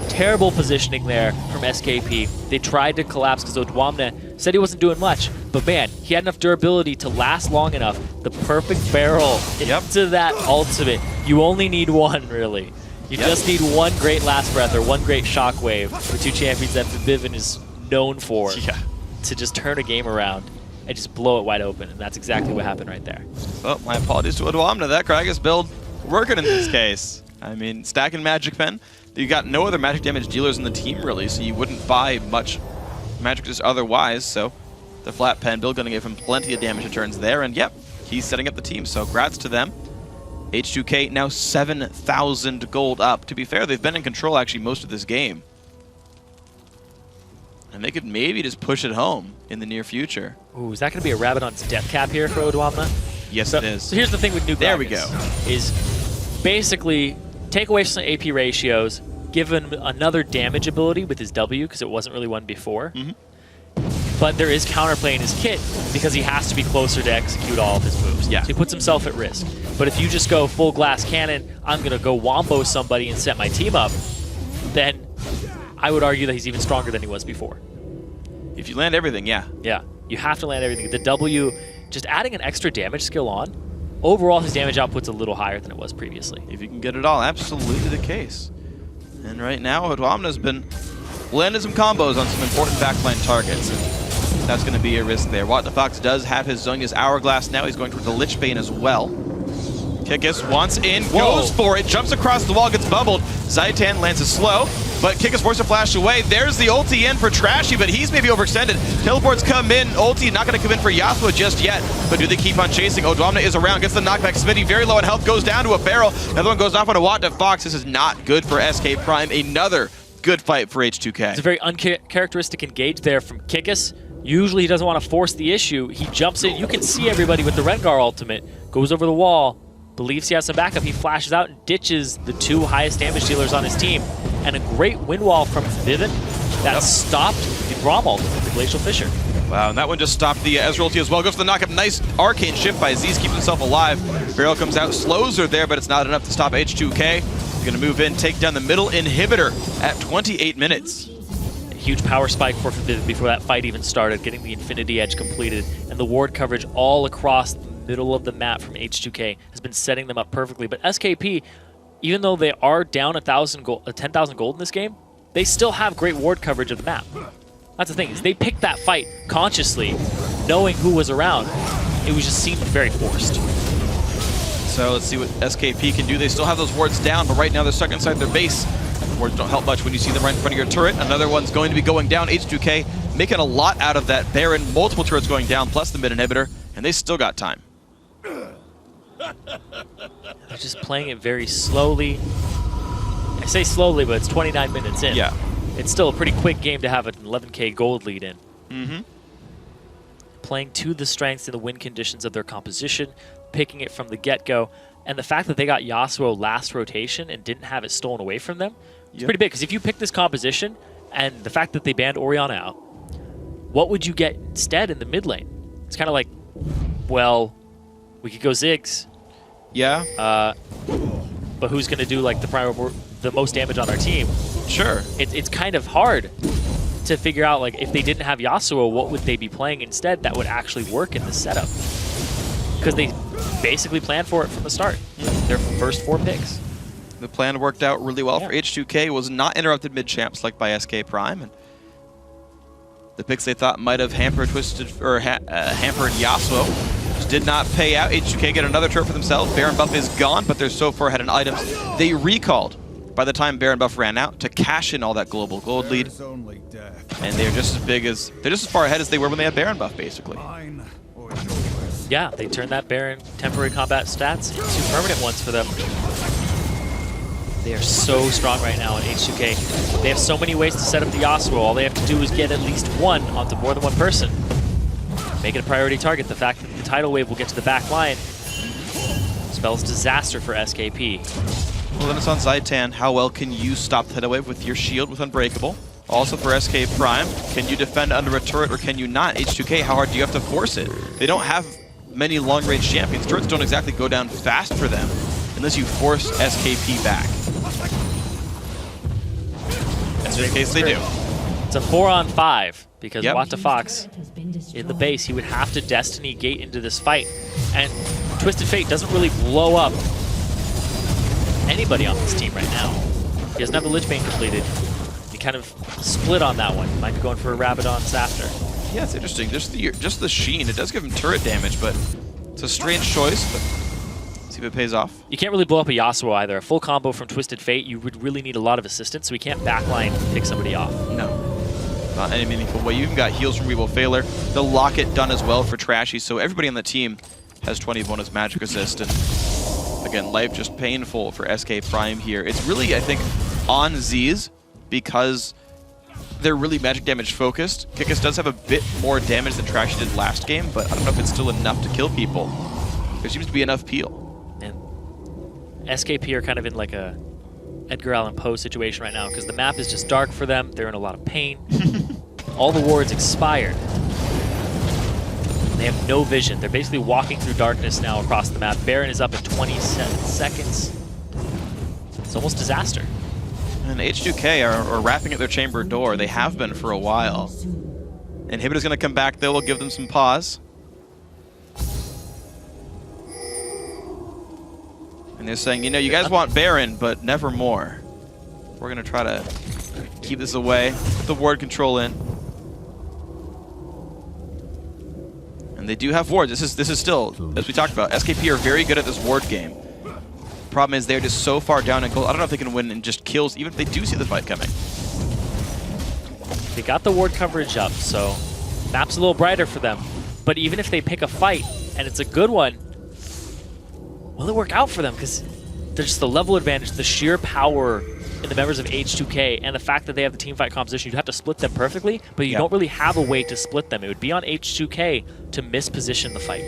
Terrible positioning there from SKP. They tried to collapse because Odwamne said he wasn't doing much, but man, he had enough durability to last long enough. The perfect barrel into that ultimate. You only need one, really. You just need one great last breath or one great shockwave. The 2 champions that Vivian is known for to just turn a game around and just blow it wide open, and that's exactly what happened right there. Well, my apologies to Odwamne. That Kragus build working in this case. I mean, stacking Magic Pen. You got no other magic damage dealers in the team, really, so you wouldn't buy much magic just otherwise, so the flat pen build going to give him plenty of damage returns there, and yep, he's setting up the team, so grats to them. H2k now 7,000 gold up. To be fair, they've been in control actually most of this game. And they could maybe just push it home in the near future. Ooh, is that going to be a Rabadon's death cap here for Odwamne? Yes, it is. So here's the thing with Nuke. There we go. Is basically take away some AP ratios, give him another damage ability with his W, because it wasn't really one before. But there is counterplay in his kit, because he has to be closer to execute all of his moves. So he puts himself at risk. But if you just go full glass cannon, I'm going to go wombo somebody and set my team up, then I would argue that he's even stronger than he was before. If you land everything, yeah. You have to land everything. The W, just adding an extra damage skill on, overall his damage output's a little higher than it was previously. If you can get it all, absolutely the case. And right now, Odwamne's been landing some combos on some important backline targets. And that's going to be a risk there. What the Fox does have his Zhonya's Hourglass now. He's going towards the Lich Bane as well. Kikis wants in, goes for it, jumps across the wall, gets bubbled. Zaitan lands a slow, but Kikis forced to flash away. There's the ulti in for Trashy, but he's maybe overextended. Teleports come in, ulti not going to come in for Yasuo just yet, but do they keep on chasing? Odwamne is around, gets the knockback. Smitty very low in health, goes down to a barrel. Another one goes off on a Wat to Fox. This is not good for SK Prime. Another good fight for H2k. It's a very uncharacteristic engage there from Kikis. Usually he doesn't want to force the issue. He jumps in. You can see everybody with the Rengar ultimate. Goes over the wall. Believes he has some backup. He flashes out and ditches the 2 highest damage dealers on his team. And a great wind wall from Vivian that stopped the Braum ultimate, the Glacial Fissure. Wow, and that one just stopped the Ezreal ulti as well. Goes for the knockup. Nice arcane shift by Aziz, keeps himself alive. Barrel comes out, slows her there, but it's not enough to stop H2k. He's going to move in, take down the middle inhibitor at 28 minutes. A huge power spike for Vivian before that fight even started, getting the Infinity Edge completed, and the ward coverage all across the middle of the map from H2k has been setting them up perfectly. But SKP, even though they are down 10,000 gold in this game, they still have great ward coverage of the map. That's the thing, is they picked that fight consciously, knowing who was around. It was just seemed very forced. So let's see what SKP can do. They still have those wards down, but right now they're stuck inside their base. Wards don't help much when you see them right in front of your turret. Another one's going to be going down. H2k making a lot out of that Baron. Multiple turrets going down, plus the mid inhibitor, and they still got time. They're just playing it very slowly. I say slowly, but it's 29 minutes in. Yeah. It's still a pretty quick game to have an 11k gold lead in. Mm-hmm. Playing to the strengths and the win conditions of their composition, picking it from the get-go, and the fact that they got Yasuo last rotation and didn't have it stolen away from them, it's pretty big, because if you pick this composition and the fact that they banned Orianna out, what would you get instead in the mid lane? It's kind of like, well, we could go Ziggs. Yeah. But who's going to do like the most damage on our team? Sure. It's kind of hard to figure out, like, if they didn't have Yasuo, what would they be playing instead that would actually work in this setup? Because they basically planned for it from the start. Their first 4 picks. The plan worked out really well for H2k. Was not interrupted mid-champs like by SK Prime. And the picks they thought might have hampered hampered Yasuo just did not pay out. H2k get another turret for themselves. Baron buff is gone, but they're so far ahead in items. They recalled by the time Baron buff ran out to cash in all that global gold lead. And they're just as far ahead as they were when they had Baron buff, basically. Yeah, they turned that Baron temporary combat stats into permanent ones for them. They are so strong right now in H2k. They have so many ways to set up the Yasuo. All they have to do is get at least one onto more than one person. Make it a priority target. The fact that the tidal wave will get to the back line spells disaster for SKP. Well, then it's on Zaitan. How well can you stop the tidal wave with your shield with Unbreakable? Also for SK Prime, can you defend under a turret or can you not? H2k, how hard do you have to force it? They don't have many long-range champions. Turrets don't exactly go down fast for them unless you force SKP back. In this case, they do. It's a 4-on-5 because Wata Fox, in the base, he would have to Destiny Gate into this fight. And Twisted Fate doesn't really blow up anybody on this team right now. He doesn't have the Lich Bane completed. He kind of split on that one. Might be going for a Rabadon's after. Yeah, it's interesting. Just the sheen. It does give him turret damage, but it's a strange choice. But see if it pays off. You can't really blow up a Yasuo either. A full combo from Twisted Fate, you would really need a lot of assistance, so we can't backline pick somebody off. No. Not in any meaningful way. You even got heals from Weeble Failer. The Locket done as well for Trashy, so everybody on the team has 20 bonus magic resist. And again, life just painful for SK Prime here. It's really, I think, on Z's because they're really magic damage focused. Kikis does have a bit more damage than Trashy did last game, but I don't know if it's still enough to kill people. There seems to be enough peel. And SKP are kind of in like a Edgar Allan Poe situation right now because the map is just dark for them. They're in a lot of pain. All the wards expired. They have no vision. They're basically walking through darkness now across the map. Baron is up at 27 seconds. It's almost disaster. And H2k are wrapping at their chamber door. They have been for a while. Inhibitor's going to come back, though. We'll give them some pause. And they're saying, you know, you guys want Baron, but never more. We're going to try to keep this away, put the ward control in. And they do have wards. This is still, as we talked about, SKP are very good at this ward game. Problem is they're just so far down in gold. I don't know if they can win in just kills, even if they do see the fight coming. They got the ward coverage up, so map's a little brighter for them. But even if they pick a fight, and it's a good one, will it work out for them? Because there's just the level advantage, the sheer power in the members of H2k, and the fact that they have the teamfight composition. You'd have to split them perfectly, but you don't really have a way to split them. It would be on H2k to misposition the fight.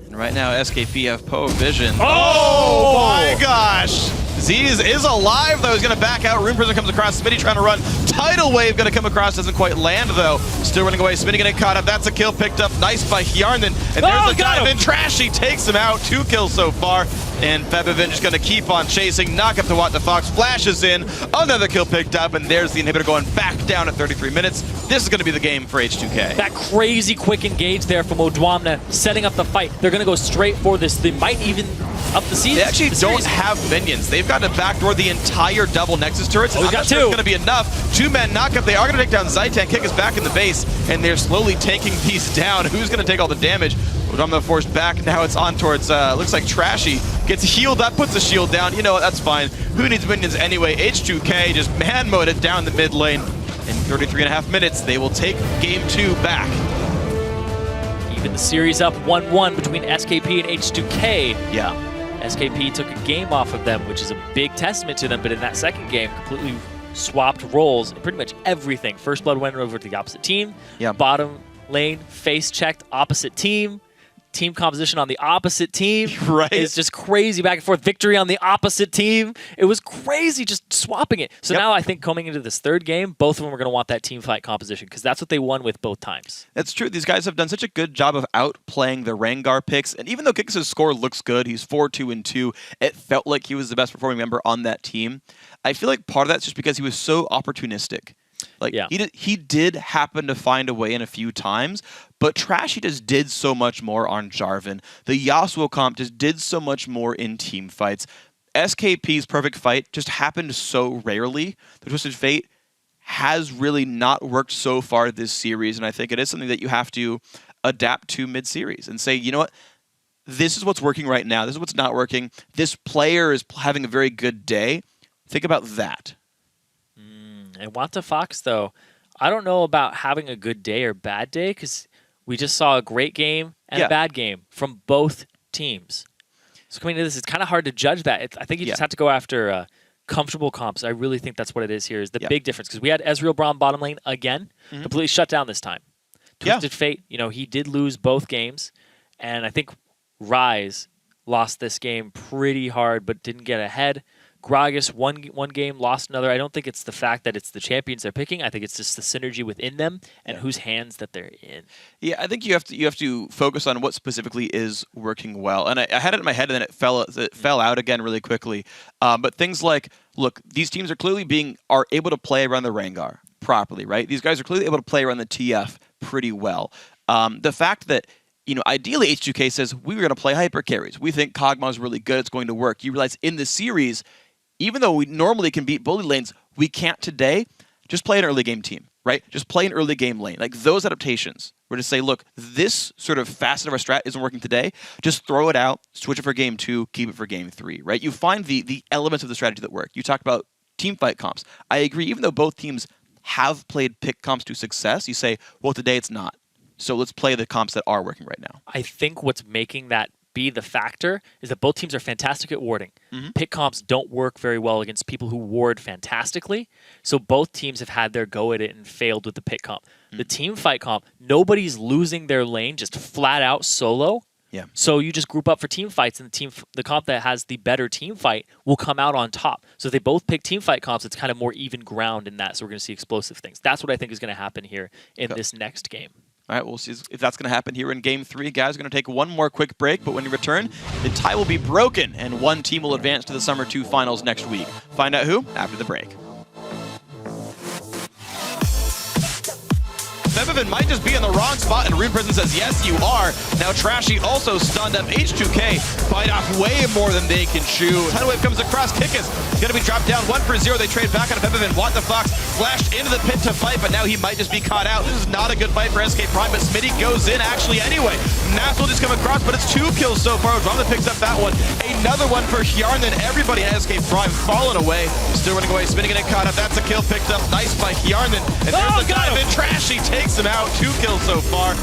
And right now, SKP have Poe Vision. Oh my gosh! Z's is alive, though. He's going to back out. Rune Prison comes across. Smitty trying to run. Tidal Wave going to come across. Doesn't quite land, though. Still running away. Smitty getting caught up. That's a kill picked up. Nice by Hjarnan. And there's a dive in. Trashy takes him out. 2 kills so far. And Febevin just going to keep on chasing. Knock up to What the Fox. Flashes in. Another kill picked up. And there's the inhibitor going back down at 33 minutes. This is going to be the game for H2k. That crazy quick engage there from Odwamna setting up the fight. They're going to go straight for this. They might even up the season. They actually don't have minions. They've got to backdoor the entire double Nexus turrets. I'm not sure it's going to be enough. 2-man knockup. They are going to take down Zaitan. Kick is back in the base, and they're slowly taking these down. Who's going to take all the damage? Odwamna forced back. Now it's on towards, looks like Trashy. Gets healed up, puts the shield down. You know what? That's fine. Who needs minions anyway? H2k just man mode it down the mid lane. In 33.5 minutes, they will take game 2 back. Even the series up 1-1 between SKP and H2k. Yeah. SKP took a game off of them, which is a big testament to them, but in that second game, completely swapped roles, pretty much everything. First Blood went over to the opposite team. Yeah. Bottom lane, face checked, opposite team. Team composition on the opposite team. Right. It's just crazy back and forth. Victory on the opposite team. It was crazy just swapping it. So now I think coming into this third game, both of them are going to want that team fight composition because that's what they won with both times. That's true. These guys have done such a good job of outplaying the Rengar picks. And even though Kix's score looks good, he's 4-2-2, it felt like he was the best performing member on that team. I feel like part of that's just because he was so opportunistic. Like, he did happen to find a way in a few times, but Trashy just did so much more on Jarvan. The Yasuo comp just did so much more in team fights. SKP's perfect fight just happened so rarely. The Twisted Fate has really not worked so far this series, and I think it is something that you have to adapt to mid-series and say, you know what? This is what's working right now. This is what's not working. This player is having a very good day. Think about that. And What the Fox, though, I don't know about having a good day or bad day because we just saw a great game and a bad game from both teams. So coming into this, it's kind of hard to judge that. I think you just have to go after comfortable comps. I really think that's what it is here is the big difference because we had Ezreal Braum bottom lane again, completely shut down this time. Twisted Fate, you know, he did lose both games, and I think Rise lost this game pretty hard but didn't get ahead. Gragas won one game, lost another. I don't think it's the fact that it's the champions they're picking. I think it's just the synergy within them and whose hands that they're in. Yeah, I think you have to focus on what specifically is working well. And I had it in my head, and then it fell out again really quickly. But things like, look, these teams are clearly are able to play around the Rengar properly, right? These guys are clearly able to play around the TF pretty well. The fact that, you know, ideally H2k says we were going to play hyper carries. We think Kog'Maw is really good. It's going to work. You realize in the series, even though we normally can beat bully lanes, we can't today. Just play an early game team, right? Just play an early game lane. Like those adaptations were to say, look, this sort of facet of our strat isn't working today. Just throw it out, switch it for game 2, keep it for game 3, right? You find the elements of the strategy that work. You talk about team fight comps. I agree, even though both teams have played pick comps to success, you say, well, today it's not. So let's play the comps that are working right now. I think what's making that be the factor is that both teams are fantastic at warding. Pick comps don't work very well against people who ward fantastically. So both teams have had their go at it and failed with the pick comp. The team fight comp, nobody's losing their lane just flat out solo. Yeah. So you just group up for team fights, and the comp that has the better team fight will come out on top. So if they both pick team fight comps, it's kind of more even ground in that. So we're going to see explosive things. That's what I think is going to happen here in this next game. All right, we'll see if that's going to happen here in Game 3. Guys, we're going to take one more quick break, but when we return, the tie will be broken, and one team will advance to the Summer 2 Finals next week. Find out who after the break. Febevin might just be in the wrong spot, and Rune Prison says, yes, you are. Now Trashy also stunned up. H2k fight off way more than they can chew. Tidal Wave comes across. Kickus going to be dropped down 1-0. They trade back on Febevin. What the Fox flashed into the pit to fight, but now he might just be caught out. This is not a good fight for SK Prime, but Smitty goes in actually anyway. Nass will just come across, but it's 2 kills so far. Odwamna picks up that one. Another one for Hjarnan. Everybody at SK Prime falling away. Still running away. Smitty getting caught up. That's a kill picked up. Nice by Hjarnan. And there's the dive in. Trashy takes him out. 2 kills so far.